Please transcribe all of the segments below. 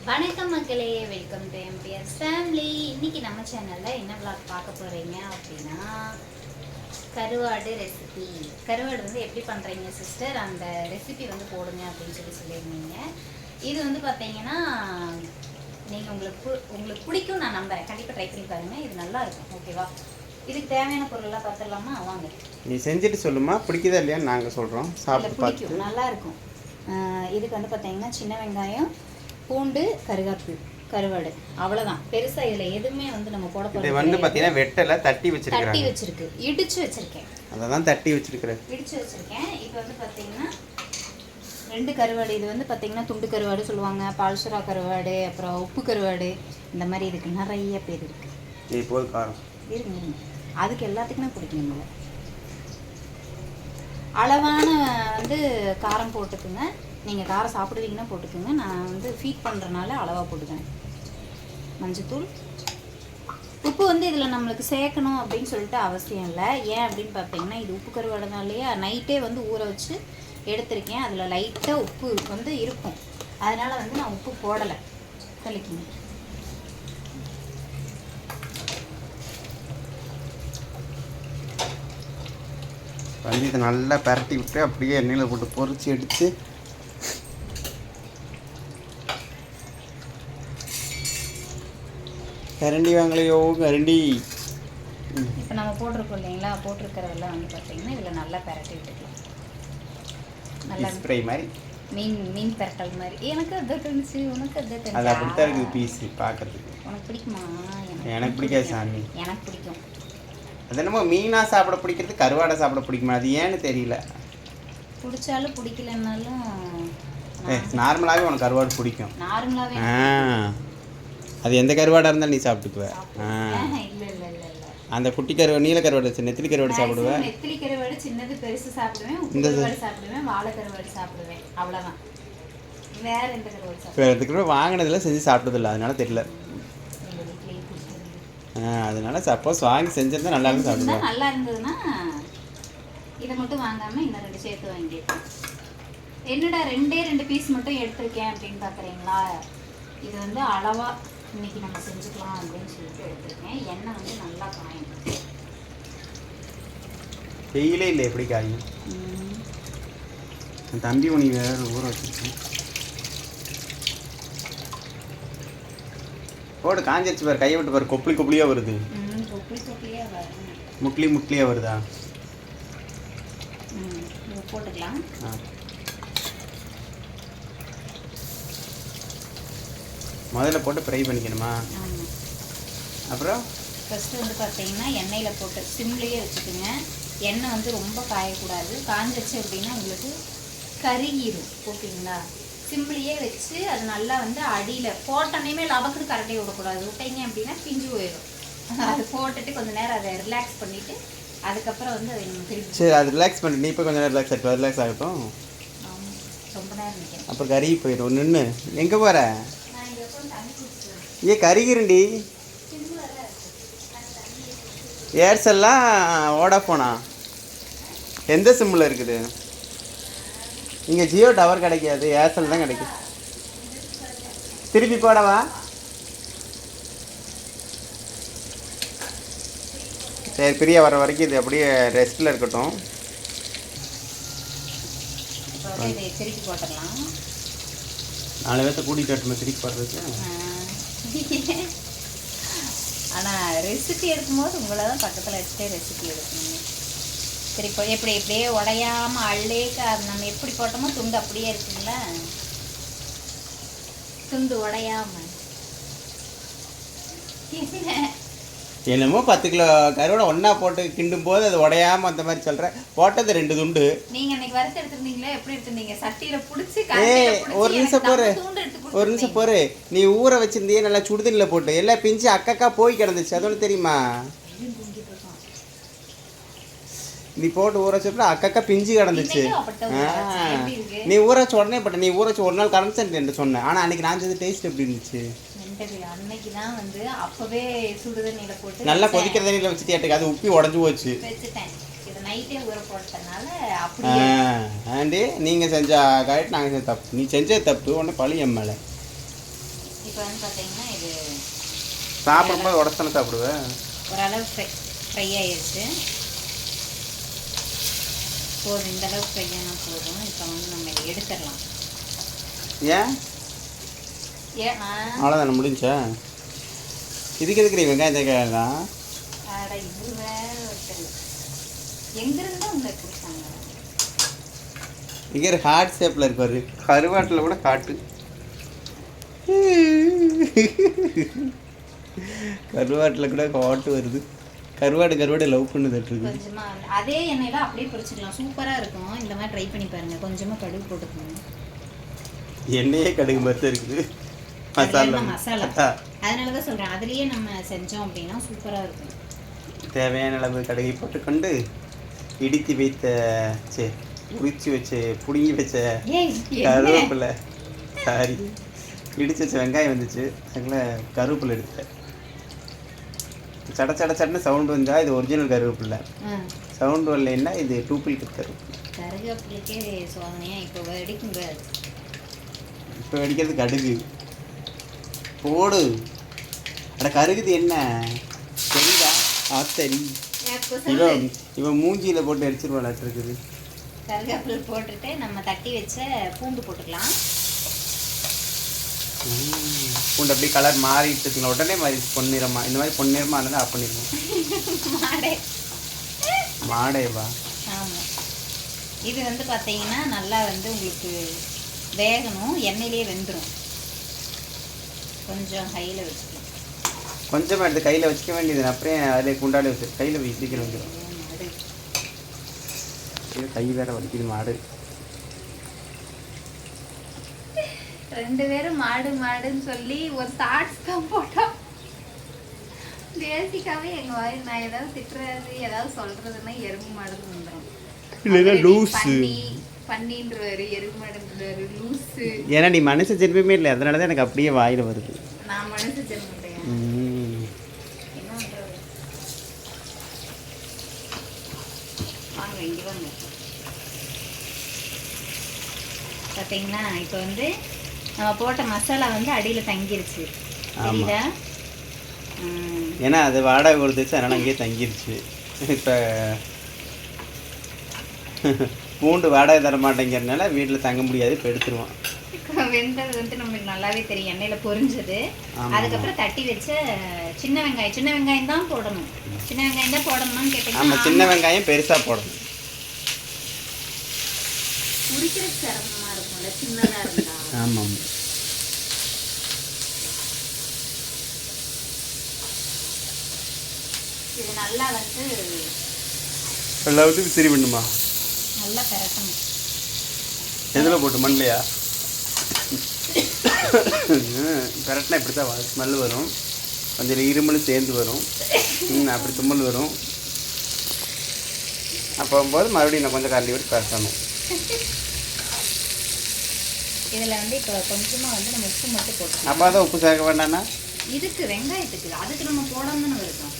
வணக்கம் மக்களே, welcome to MBS family. இன்னைக்கு நம்ம சேனலில் என்ன விளாக் பார்க்க போகிறீங்க அப்படின்னா, கருவாடு ரெசிபி. கருவாடு வந்து எப்படி பண்ணுறீங்க சிஸ்டர், அந்த ரெசிபி வந்து போடுங்க அப்படின்னு சொல்லியிருந்தீங்க. இது வந்து பார்த்தீங்கன்னா நீங்கள் உங்களுக்கு பிடிக்கும் நான் நம்புகிறேன். கண்டிப்பாக ட்ரை பண்ணி பாருங்கள், இது நல்லா இருக்கும். ஓகேவா? இதுக்கு தேவையான பொருளெல்லாம் பார்த்துடலாமா? வாங்க. நீ செஞ்சுட்டு சொல்லுமா, பிடிக்குதா இல்லையான்னு நாங்கள் சொல்கிறோம். சாப்பிட்டு பிடிக்கும், நல்லா இருக்கும். இதுக்கு வந்து பார்த்தீங்கன்னா சின்ன வெங்காயம், பூண்டு, கருவாடு, அவ்வளோதான். பெருசாக இதில் எதுவுமே வந்து நம்ம போட போகிறது. இது வந்து பார்த்தீங்கன்னா வெட்டலை, தட்டி வச்சிருக்கு, இடிச்சு வச்சிருக்கேன். அதை தான் தட்டி வச்சிருக்கிறேன், இடிச்சு வச்சிருக்கேன். இப்போ வந்து பார்த்தீங்கன்னா 2 கருவாடு. இது வந்து பார்த்தீங்கன்னா துண்டு கருவாடு சொல்லுவாங்க, பால்சுரா கருவாடு, அப்புறம் உப்பு கருவாடு, இந்த மாதிரி இதுக்கு நிறைய பேர் இருக்கு. இது போது காரம் இருங்க, அதுக்கு எல்லாத்துக்குமே பிடிக்கும். நம்மள அளவான வந்து காரம் போட்டுக்குங்க. நீங்கள் காரம் சாப்பிடுவீங்கன்னா போட்டுக்கோங்க. நான் வந்து ஃபீட் பண்ணுறனால அளவாக போட்டுக்கிறேன். மஞ்சத்தூள், உப்பு வந்து இதில் நம்மளுக்கு சேர்க்கணும் அப்படின்னு சொல்லிட்டு அவசியம் இல்லை. ஏன் அப்படின்னு பார்த்தீங்கன்னா, இது உப்பு கருவாடுனாலேயே நைட்டே வந்து ஊற வச்சு எடுத்திருக்கேன். அதில் லைட்டாக உப்பு வந்து இருக்கும், அதனால் வந்து நான் உப்பு போடலை. தெளிக்கிங்க. வந்து இதை நல்லா பரட்டி விட்டு அப்படியே எண்ணெயில் போட்டு பொரிச்சு எடுத்து கரண்டி வாங்கலையோ கரண்டி. இப்போ நம்ம போட்டிருக்கோம் இல்லைங்களா, போட்டிருக்கிறதெல்லாம் வந்து பார்த்தீங்கன்னா இதில் நல்லா பரட்டி விட்டுக்கலாம். நல்லா ஸ்ப்ரே மாதிரி, மீன் பரட்டல் மாதிரி. எனக்கு அது தெரிஞ்சு, உனக்கு அது தெரிஞ்சு. அது அப்படித்தான் இருக்குது பீஸு பார்க்கறதுக்கு. உனக்கு பிடிக்குமா? எனக்கு பிடிக்காது சாமி. எனக்கு பிடிக்கும். அது என்னமோ மீனாக சாப்பிட பிடிக்கிறது, கருவாடை சாப்பிட பிடிக்குமா, அது ஏன்னு தெரியல. பிடிச்சாலும் பிடிக்கலன்னாலும் நார்மலாகவே உனக்கு கருவாடு பிடிக்கும். நார்மலாகவே அது எந்த கருவாடாக இருந்தாலும் நீ சாப்பிட்டுக்குவ. அந்த குட்டி கருவாடு, நீல கருவாடு, நெத்திலி கருவாடு சாப்பிடுவேன். நெத்திலி கருவாடு சின்னது பெருசு சாப்பிடுவேன், உப்பு கருவாடு சாப்பிடுவேன், வாழை கருவாடு சாப்பிடுவேன், அவ்வளோதான். வேற எந்த கருவாடு சாப்பிடுவேன்? இதுக்கு வாங்கினதில்ல, செஞ்சு சாப்பிட்டதில்ல, அதனால தெரியல. அதனால சப்போஸ் வாங்கி செஞ்சிருந்தா நல்லா இருந்து சாப்பிடுவேன். நல்லா இருந்ததுன்னா இதை மட்டும் வாங்காமல் இன்னும் 2 சேர்த்து வாங்கிட்டேன். என்னடா 2 பீஸ் மட்டும் எடுத்திருக்கேன் அப்படின்னு பார்க்குறீங்களா? இது வந்து அளவாக இன்னைக்கு நம்ம செஞ்சுக்கலாம் அப்படின்னு சொல்லிட்டு எடுத்துருக்கேன். எண்ணெய் வந்து நல்லா காயும். வெயிலே இல்லை, எப்படி காயும்? தம்பி உனி வேற ஊற வச்சிருக்கேன். போடு, காஞ்சிருச்சு பாரு, கையை விட்டு பாரு, கொப்பளியாக வருது. முட்லியாக வருதா? போட்டுக்கலாம். முதல்ல போட்டு ஃப்ரை பண்ணிக்கணுமா? அப்புறம் ஃபஸ்ட்டு வந்து பார்த்தீங்கன்னா எண்ணெயில் போட்டு சிம்லேயே வச்சுக்கோங்க. எண்ணெய் வந்து ரொம்ப காயக்கூடாது. காஞ்சிச்சு அப்படின்னா உங்களுக்கு கருகிரும். ஓகேங்களா? சிம்லேயே வச்சு அது நல்லா வந்து அடியில் போட்டோன்னே லவக்குன்னு கரண்டி விடக்கூடாது. விட்டீங்க அப்படின்னா பிஞ்சு போயிடும். அது போட்டுட்டு கொஞ்சம் நேரம் அதை ரிலாக்ஸ் பண்ணிவிட்டு அதுக்கப்புறம் வந்து அதை நம்ம திருப்பி. சரி, அது ரிலாக்ஸ் பண்ணி நீ இப்போ கொஞ்சம் நேரம் ரிலாக்ஸ் ஆகட்டும். ரொம்ப நேரம் நிற்கிறேன், அப்புறம் கருகி போயிடும். நின்று எங்கே போகிற? ஏ கருகிருண்டி. ஏர்செல்லாம் வோடாஃபோனா? எந்த சிம்மில் இருக்குது? இங்கே ஜியோ டவர் கிடைக்காது, ஏர்செல் தான் கிடைக்கும். திருப்பி போடவா? சரி, பிரியா வர வரைக்கும் இது அப்படியே ரெஸ்ட்டில் இருக்கட்டும். திருப்பி போட்டுடலாம். 4 பேர்த்த கூட்டிகிட்டு வரட்டுமா திருப்பி போடுறதுக்கு? ஆனால் ரெசிபி எடுக்கும்போது உங்களை தான் பக்கத்தில் வச்சுட்டே ரெசிபி எடுக்கணும். திருப்பி எப்படியே உடையாமல் அள்ளேக்க நம்ம எப்படி போட்டோமோ துண்டு அப்படியே இருக்குங்களா, துண்டு உடையாமல். என்னமோ 10 கிலோ கருவோட ஒன்றா போட்டு கிண்டும் போது அது உடையாமல் அந்த மாதிரி சொல்கிறேன். போட்டது 2 துண்டு. நீங்கள் அன்றைக்கி வறுத்து எடுத்துருந்தீங்களா? எப்படி எடுத்துருந்தீங்க? சட்டியில் பிடிச்சி. ஒரு நிமிஷம் போரு. நீ ஊற வச்சிருந்தியே நல்லா சுடுதண்ணில் போட்டு எல்லாம் பிஞ்சு அக்கா போய் கிடந்துச்சு, அது ஒன்று தெரியுமா? நீ போட்டு ஊற வச்சப்ப அக்கா பிஞ்சு கிடந்துச்சு. நீ ஊற வச்ச உடனே போட்ட. நீ ஊற வச்சு ஒரு நாள் கரண்ட் என்று சொன்னேன். ஆனால் அன்றைக்கி நான் செஞ்ச டேஸ்ட் எப்படி இருந்துச்சு? அன்னைக்கு தான் வந்து அப்பவே சுடு தண்ணியில போட்டு நல்லா கொதிக்கிற தண்ணியில வச்சுட்டு ஏட்டுக்கு அது உப்பி உடஞ்சு போச்சு. வச்சுட்டேன். இது நைட்டே ஊற போட்டதுனால அப்படியே. ஆண்டி நீங்கள் செஞ்ச கரெக்ட், நாங்கள் செஞ்ச தப்பு. நீ செஞ்ச தப்பு, உடனே பழி என் மேலே. இப்போ வந்து பார்த்தீங்கன்னா இது சாப்பிடும்போது உடச்சானே சாப்பிடுவேன். ஓரளவு ஃப்ரை ஆயிடுச்சு. போதும், இந்த அளவுக்கு ஃப்ரை ஆனால் போதும். இப்போ வந்து நம்ம இதை எடுத்துடலாம். ஏன் ஏன்னா அவ்வளோதானே முடிஞ்சா? இதுக்கு எதுக்குறீ வெங்காயம் தேங்காயெல்லாம்? அட இது வேற ஒருத்தர் எங்கிருந்தா உங்களுக்கு கொடுத்தாங்க. இங்கே ஒரு ஹார்ட் ஷேப்பில் இருப்பாரு. கருவாட்டில் கூட காட்டு. கருவாட்டில் கூட காட்டு வருது. கருவாடு லவ் பண்ணுதுட்டு கொஞ்சமா அதே எண்ணெயில அப்படியே பொரிச்சுக்கலாம். சூப்பரா இருக்கும். இந்த மாதிரி ட்ரை பண்ணி பாருங்க. கொஞ்சமா கடுகு போட்டுக்கோங்க. எண்ணெயே கடுகு மாதிரி இருக்குது. மசாலா அதனாலதான் சொல்றேன், அதுலயே நம்ம செஞ்சோம் அப்படின்னா சூப்பரா இருக்கும். தேவையான அளவு கடுகை போட்டுக்கொண்டு இடித்து வைத்த உரிச்சு வச்சு புடுங்கி வச்ச கருவேப்பிலை, சாரி இடிச்சு வச்ச வெங்காயம் வந்துச்சு. அதில் கருவேப்பிலை எடுத்தேன். சட சட சடன்னு சவுண்டு வந்தால் இது ஒரிஜினல் கருவேப்பிலை. சவுண்டு வரலைன்னா இது டூப்ளிகேட் கருவேப்பிலை. கருவேப்பிலைக்கே சோதனையா இப்போ வெடிக்குங்க. இப்போ வெடிக்கிறது கடுகு போடு. அட கருகுது என்ன தெரியுதா? ஆத்தரி இவன் மூஞ்சியில் போட்டு எரிச்சிருவாளாட்டு இருக்குது. கருவேப்பிலை போட்டுட்டு நம்ம தட்டி வச்ச பூண்டு போட்டுக்கலாம். பூண்டு அப்படியே கலர் மாறிட்டு உடனே மாதிரி பொன்னிறமா, இந்த மாதிரி பொன்னிறமா இருந்தால் ஆஃப் பண்ணிடுவோம். மாடேவா? ஆமாம். இது வந்து பார்த்தீங்கன்னா நல்லா வந்து உங்களுக்கு வேகணும், எண்ணெயிலே வெந்துடும். கொஞ்சம் ஹையில் வச்சுக்கலாம். கொஞ்சமாக எடுத்து கையில் வச்சுக்க வேண்டியது. அப்படியே அதில் குண்டாடி வச்சு கையில் போய் சீக்கிரம் வந்துடும். கை வேற வலிக்குது. மாடு ரெண்டு பேரும் மாடு மாடுன்னு சொல்லி ஒரு தாட்ஸ் தான் போட்டோம். பேசிக்காவே எங்க வாய் நான் ஏதாவது திட்டுறது ஏதாவது சொல்றதுன்னா எறும்பு மாடுன்னு வந்துடும். பண்ணின்றாரு, எறும்பு மாடுன்றாரு, லூசு. ஏன்னா நீ மனுஷ ஜென்மமே இல்லை, அதனால தான் எனக்கு அப்படியே வாயில் வருது. நான் மனுஷ ஜென்மம் இல்லையா? என்ன பண்றது? வாங்க இங்கே வாங்க. பார்த்தீங்களா இப்போ வந்து நம்ம போட்ட மசாலா வந்து அடியில் தங்கிருச்சு. சரிதா? ஏன்னா அது வாடகை கொடுத்துச்சு, அதனால் அங்கேயே தங்கிருச்சு. இப்போ பூண்டு வாடகை தர மாட்டேங்கிறதுனால வீட்டில் தங்க முடியாது. இப்போ எடுத்துருவான். வெந்தது வந்து நம்மளுக்கு நல்லாவே தெரியும், எண்ணெயில் பொரிஞ்சது. அதுக்கப்புறம் தட்டி வச்ச சின்ன வெங்காயம் தான் போடணும். சின்ன வெங்காயம் தான் போடணும்னு கேட்டீங்கன்னா நம்ம சின்ன வெங்காயம் பெருசாக போடணும். உரிக்கிற சிரமமா இருக்கும்ல சின்னதாக இருந்தா. ஆமாம். இது நல்லா வந்து எல்லாத்துக்கும் சரி பண்ணுமா? நல்லா பெரட்டணும். எதில் போட்டு மண்லையா? பெரட்டினா இப்படி தான் ஸ்மெல் வரும். கொஞ்சம் இருமல் சேர்ந்து வரும். அப்படி தும்மல் வரும். அப்போ போது மறுபடியும் நான் கொஞ்சம் கரண்டி விட்டு பெரட்டணும். இதில் வந்து இப்போ கொஞ்சமாக வந்து நம்ம உப்பு மட்டும் போட்டோம். அப்போ தான் உப்பு சேர்க்க வேண்டாம்னா இதுக்கு வெங்காயத்துக்கு அதுக்கு நம்ம போடாமன்னு இருக்கும்.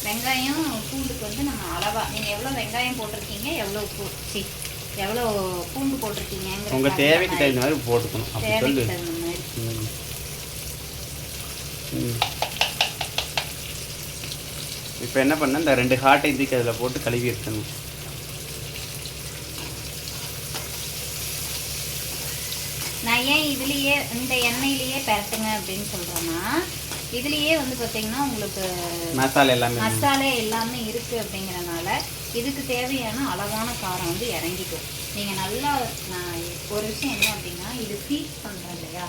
வெங்காயம் பூண்டுக்கு வந்து நம்ம அளவாக நீங்கள் எவ்வளோ வெங்காயம் போட்டிருக்கீங்க, எவ்வளோ உப்பு எவ்வளோ பூண்டு போட்டிருக்கீங்க உங்கள் தேவைக்கு தகுந்த மாதிரி போட்டுக்கணும். அப்படி சொல்லு. இப்போ என்ன பண்ண, இந்த 2 ஹாட்டை தூக்கி அதில் போட்டு கழுவி எடுக்கணும். நான் ஏன் இதுலேயே இந்த எண்ணெயிலேயே பெரட்டுங்க அப்படின்னு சொல்கிறேன்னா, இதுலேயே வந்து பார்த்தீங்கன்னா உங்களுக்கு மசாலா எல்லாமே இருக்குது அப்படிங்கிறனால இதுக்கு தேவையான அளவான காரம் வந்து இறங்கிக்கும். நீங்கள் நல்லா ஒரு விஷயம் என்ன அப்படின்னா, இது ஹீட் பண்ணுறோம் இல்லையா,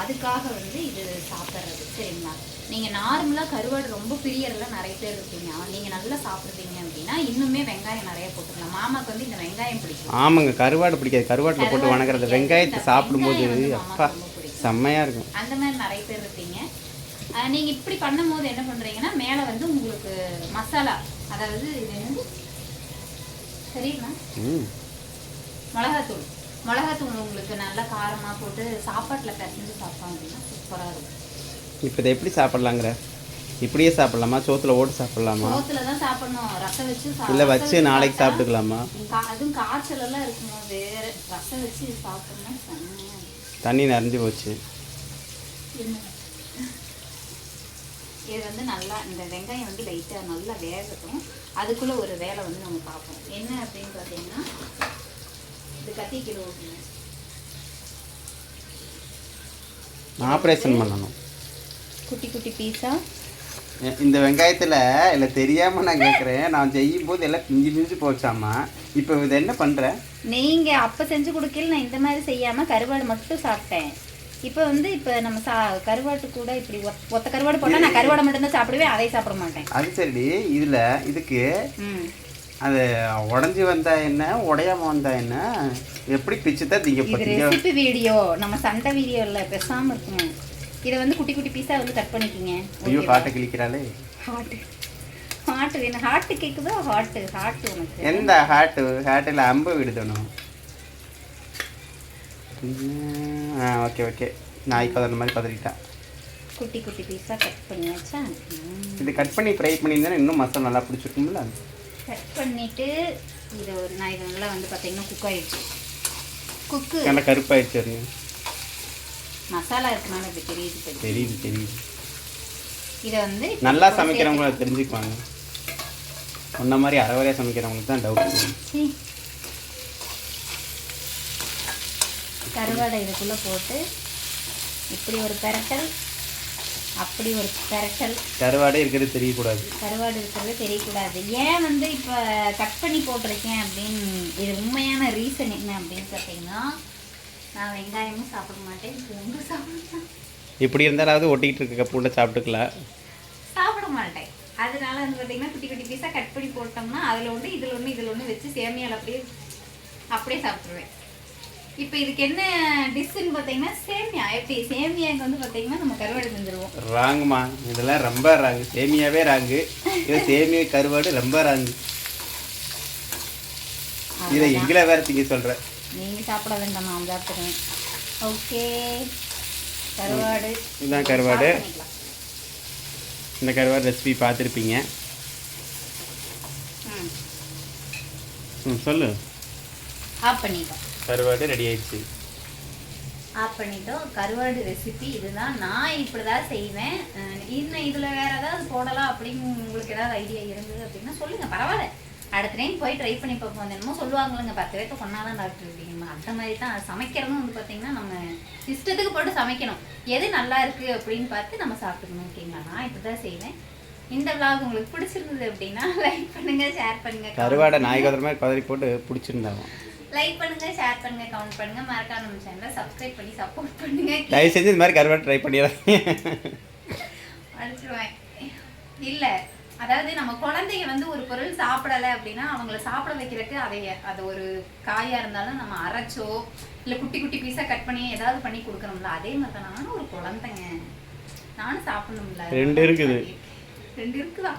அதுக்காக வந்து இது சாப்பிட்றது. சரிங்களா? நீங்கள் நார்மலாக கருவாடு ரொம்ப பிரியறதுல நிறைய பேர் இருப்பீங்க. நீங்கள் நல்லா சாப்பிட்றீங்க அப்படின்னா இன்னுமே வெங்காயம் நிறைய போட்டுக்கலாம். மாமாவுக்கு வந்து இந்த வெங்காயம் பிடிக்கும். ஆமாங்க, கருவாடு பிடிக்காது. கருவாட்டில் போட்டு வணங்குறது வெங்காயத்தை சாப்பிடும்போது அப்பா செம்மையாக இருக்கும். அந்த மாதிரி நிறைய பேர் இருப்பீங்க. நீங்கள் இப்படி பண்ணும் போது என்ன பண்ணுறீங்கன்னா, மேலே வந்து உங்களுக்கு மசாலா, அதாவது இது வந்து சரிங்களா, மிளகாத்தூள் உங்களுக்கு நல்லா காரமாக போட்டு சாப்பாட்டில் பிசைஞ்சு சாப்பிட்டோம் அப்படின்னா சூப்பராக இருக்கும். இப்போ இதை எப்படி சாப்பிட்லாங்கிற? இப்படியே சாப்பிட்லாமா? சோத்துல ஓட்டு சாப்பிட்லாமா? சோத்துல தான் சாப்பிடணும். ரசம் வச்சு இல்லை வச்சு நாளைக்கு சாப்பிட்டுக்கலாமா? அதுவும் காய்ச்சலெல்லாம் இருக்கும்போது ரசம் வச்சு சாப்பிட்டோம்னா தண்ணி நிறைஞ்சு போச்சு. இது வந்து நல்லா இந்த வெங்காயம் வந்து லைட்டாக நல்லா வேகட்டும். அதுக்குள்ளே ஒரு வேலை வந்து நம்ம பார்ப்போம். என்ன அப்படின்னு பார்த்தீங்கன்னா இது கத்தி கிலோ ஆப்ரேஷன் பண்ணணும். குட்டி குட்டி பீஸாக இந்த வெங்காயத்தில் இல்லை தெரியாமல் நான் கேட்குறேன். நான் செய்யும் போது எல்லாம் பிஞ்சு பிஞ்சு போச்சாமா. இப்போ இதை என்ன பண்ணுற? நீங்கள் அப்போ செஞ்சு கொடுக்கல, நான் இந்த மாதிரி செய்யாமல் கருவாடு மட்டும் சாப்பிட்டேன். இப்போ வந்து இப்போ நம்ம கருவாட்டு கூட இப்படி ஒத்த கருவாடு போட்டால் நான் கருவாடை மட்டும்தான் சாப்பிடுவேன், அதை சாப்பிட மாட்டேன். அது சரி. இதில் இதுக்கு அது உடஞ்சி வந்தா என்ன, உடையாம வந்தா என்ன, எப்படி பிச்சு தான் திங்க போறீங்க? ரெசிபி வீடியோ நம்ம சண்டை வீடியோ இல்லை, பேசாமல் இருக்குங்க. இதை வந்து குட்டி குட்டி பீஸாக வந்து கட் பண்ணிக்கிங்க. ஐயோ ஹார்ட்டை கிழிக்கிறாளே. ஹார்ட் வேணும். ஹார்ட்டு கேட்குதோ? ஹார்ட்டு உனக்கு எந்த ஹார்ட்டில் அம்பு விடுதணும். Okay okay. நாய் கதற மாதிரி கதறிட்டா. குட்டி குட்டி பீஸாக கட் பண்ணியாச்சா? இது கட் பண்ணி ஃப்ரை பண்ணியிருந்தா இன்னும் மசாலா நல்லா பிடிச்சிருக்கும்ல. கட் பண்ணிவிட்டு இது நல்லா வந்து பார்த்தீங்கன்னா குக் ஆகிடுச்சு. நல்லா கருப்பாயிடுச்சு. மசாலா இருக்கனால இப்படி தெரியுது. இதை வந்து நல்லா சமைக்கிறவங்கள தெரிஞ்சுக்குவாங்க. முன்ன மாதிரி அரைவரையாக சமைக்கிறவங்களுக்கு தான் டவுட். கருவாடை இதுக்குள்ளே போட்டு இப்படி ஒரு பெரட்டல், அப்படி ஒரு பெரட்டல். கருவாடே இருக்கிறது தெரியக்கூடாது. ஏன் வந்து இப்போ கட் பண்ணி போட்டிருக்கேன் அப்படின்னு, இது உண்மையான ரீசன் என்ன அப்படின்னு பார்த்தீங்கன்னா, நான் வெங்காயமும் சாப்பிட மாட்டேன், பூண்டும் சாப்பிடுவேன். இப்படி இருந்தாலாவது ஒட்டிக்கிட்டு இருக்க பூண்டை சாப்பிட்டுக்கலாம். சாப்பிட மாட்டேன். அதனால வந்து பார்த்தீங்கன்னா குட்டி குட்டி பீஸாக கட் பண்ணி போட்டோம்னா அதில் ஒன்று இதில் ஒன்று வச்சு சேமியால் அப்படியே சாப்பிட்ருவேன். இப்போ இதுக்கு என்ன டிஷ்ஷுன்னு பார்த்தீங்கன்னா சேமியா. எப்படி சேமியாவுக்கு வந்து பார்த்தீங்கன்னா நம்ம கருவாடு செஞ்சுருவோம். ராங்குமா, இதெல்லாம் ரொம்ப ராங்கு. சேமியாவே ராங்கு, இது சேமியா கருவாடு ரொம்ப ராங்கு. இதை எங்களை வேற திங்க சொல்கிறேன். நீங்கள் சாப்பிட வேண்டாம், நான் சாப்பிடுவேன். ஓகே, கருவாடு இதுதான் கருவாடு. இந்த கருவாடு ரெசிபி பார்த்துருப்பீங்க. சொல்லு. ஆஃப் பண்ணிட்டோம். கருவாடு ரெடி ஆயிடுச்சு. ஆஃப் பண்ணிட்டோம். கருவாடு ரெசிபி இதுதான். நான் இப்படி தான் செய்வேன். இன்னும் இதில் வேறு ஏதாவது போடலாம் அப்படின்னு உங்களுக்கு ஏதாவது ஐடியா இருந்தது அப்படின்னா சொல்லுங்கள், பரவாயில்ல. அடுத்த டைம் போய் ட்ரை பண்ணி பார்ப்போம். என்னமோ சொல்லுவாங்களுங்க, 10 பேர்த்த கொண்டாதான் டாக்டர் இருக்கீங்க. அந்த மாதிரி தான் சமைக்கிறதும் வந்து பார்த்தீங்கன்னா நம்ம இஷ்டத்துக்கு போட்டு சமைக்கணும். எது நல்லா இருக்குது அப்படின்னு பார்த்து நம்ம சாப்பிட்டுக்கணும். ஓகேங்களா? நான் இப்படி தான் செய்வேன். இந்த விளாக் உங்களுக்கு பிடிச்சிருந்தது அப்படின்னா லைக் பண்ணுங்கள், ஷேர் பண்ணுங்கள். கருவாடை நாய் கதற மாதிரி கதறி போட்டு பிடிச்சிருந்தாங்க. லைக் பண்ணுங்கள், ஷேர் பண்ணுங்கள், கமெண்ட் பண்ணுங்கள். மறக்காம நம்ம சேனலை சப்ஸ்கிரைப் பண்ணி சப்போர்ட் பண்ணுங்கள். தயவு செஞ்சு இந்த மாதிரி கருவாடு ட்ரை பண்ணிடுறாங்க. அடிச்சிடுவேன். இல்லை, அதாவது நம்ம குழந்தைங்க வந்து ஒரு பொருள் சாப்பிடலை அப்படின்னா அவங்கள சாப்பிட வைக்கிறதுக்கு அது ஒரு காயாக இருந்தாலும் நம்ம அரைச்சோ இல்லை குட்டி குட்டி பீஸாக கட் பண்ணி ஏதாவது பண்ணி கொடுக்கணும்ல. அதே மாதிரி தான் நானும் ஒரு குழந்தைங்க, நானும் சாப்பிடணும்ல. 2 இருக்குது. 2 இருக்குதா?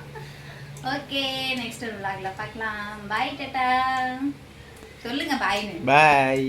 ஓகே, நெக்ஸ்ட் ஒரு விளாக்ல பார்க்கலாம். பாய், டாடா. சொல்லுங்க பாய்னு. பாய்.